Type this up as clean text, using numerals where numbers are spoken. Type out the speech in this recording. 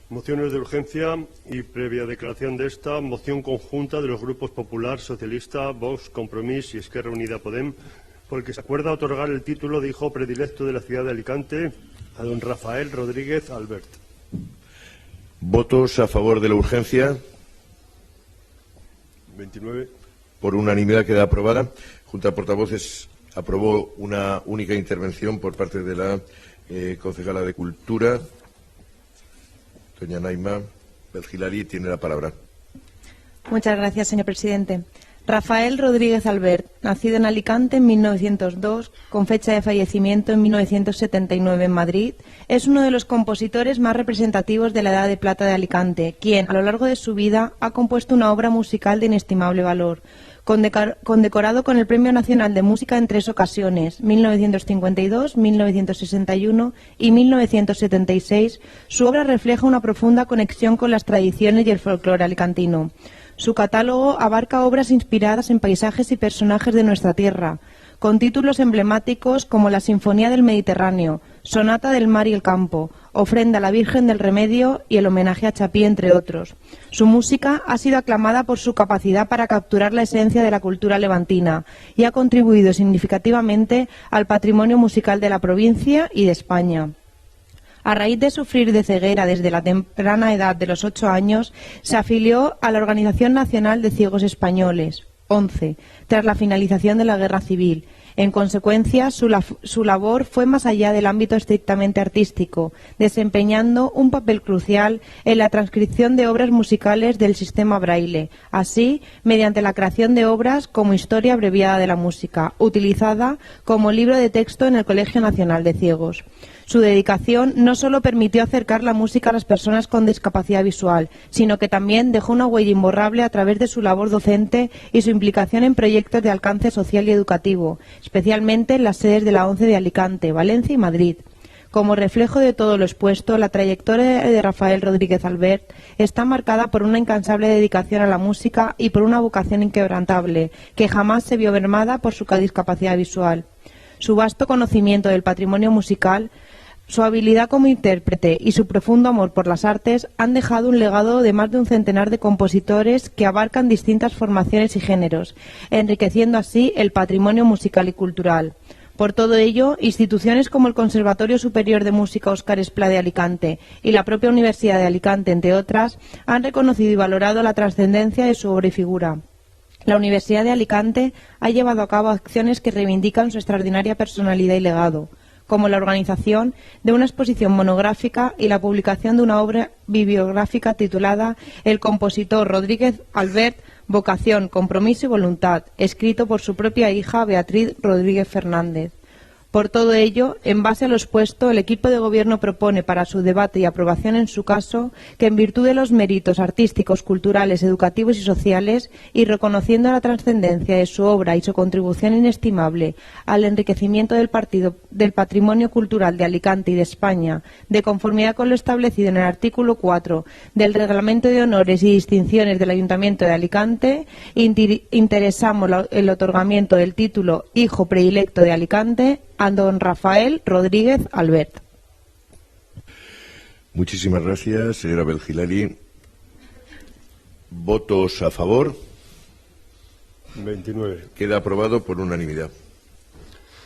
Mociones de urgencia y previa declaración de esta, moción conjunta de los grupos Popular, Socialista, Vox, Compromís y Esquerra Unida Podem, por el que se acuerda otorgar el título de hijo predilecto de la ciudad de Alicante a don Rafael Rodríguez Albert. ¿Votos a favor de la urgencia? 29. Por unanimidad queda aprobada. Junta de Portavoces aprobó una única intervención por parte de la concejala de Cultura. Doña Naima Belgilari tiene la palabra. Muchas gracias, señor presidente. Rafael Rodríguez Albert, nacido en Alicante en 1902, con fecha de fallecimiento en 1979 en Madrid, es uno de los compositores más representativos de la Edad de Plata de Alicante, quien, a lo largo de su vida, ha compuesto una obra musical de inestimable valor. Condecorado con el Premio Nacional de Música en 3 ocasiones, 1952, 1961 y 1976, su obra refleja una profunda conexión con las tradiciones y el folclore alicantino. Su catálogo abarca obras inspiradas en paisajes y personajes de nuestra tierra, con títulos emblemáticos como la Sinfonía del Mediterráneo, Sonata del Mar y el Campo, Ofrenda a la Virgen del Remedio y el homenaje a Chapí, entre otros. Su música ha sido aclamada por su capacidad para capturar la esencia de la cultura levantina y ha contribuido significativamente al patrimonio musical de la provincia y de España. A raíz de sufrir de ceguera desde la temprana edad de los 8 años, se afilió a la Organización Nacional de Ciegos Españoles, ONCE, tras la finalización de la Guerra Civil. En consecuencia, su labor fue más allá del ámbito estrictamente artístico, desempeñando un papel crucial en la transcripción de obras musicales del sistema braille, así mediante la creación de obras como Historia abreviada de la música, utilizada como libro de texto en el Colegio Nacional de Ciegos. Su dedicación no solo permitió acercar la música a las personas con discapacidad visual, sino que también dejó una huella imborrable a través de su labor docente y su implicación en proyectos de alcance social y educativo, especialmente en las sedes de la ONCE de Alicante, Valencia y Madrid. Como reflejo de todo lo expuesto, la trayectoria de Rafael Rodríguez Albert está marcada por una incansable dedicación a la música y por una vocación inquebrantable, que jamás se vio mermada por su discapacidad visual. Su vasto conocimiento del patrimonio musical, su habilidad como intérprete y su profundo amor por las artes han dejado un legado de más de un centenar de compositores que abarcan distintas formaciones y géneros, enriqueciendo así el patrimonio musical y cultural. Por todo ello, instituciones como el Conservatorio Superior de Música Óscar Esplá de Alicante y la propia Universidad de Alicante, entre otras, han reconocido y valorado la trascendencia de su obra y figura. La Universidad de Alicante ha llevado a cabo acciones que reivindican su extraordinaria personalidad y legado, como la organización de una exposición monográfica y la publicación de una obra bibliográfica titulada El compositor Rodríguez Albert, vocación, compromiso y voluntad, escrito por su propia hija Beatriz Rodríguez Fernández. Por todo ello, en base a lo expuesto, el equipo de gobierno propone para su debate y aprobación en su caso que, en virtud de los méritos artísticos, culturales, educativos y sociales, y reconociendo la trascendencia de su obra y su contribución inestimable al enriquecimiento del patrimonio cultural de Alicante y de España, de conformidad con lo establecido en el artículo 4 del Reglamento de Honores y Distinciones del Ayuntamiento de Alicante, interesamos el otorgamiento del título Hijo Predilecto de Alicante a don Rafael Rodríguez Albert. Muchísimas gracias, señora Belgilari. ¿Votos a favor? 29. Queda aprobado por unanimidad.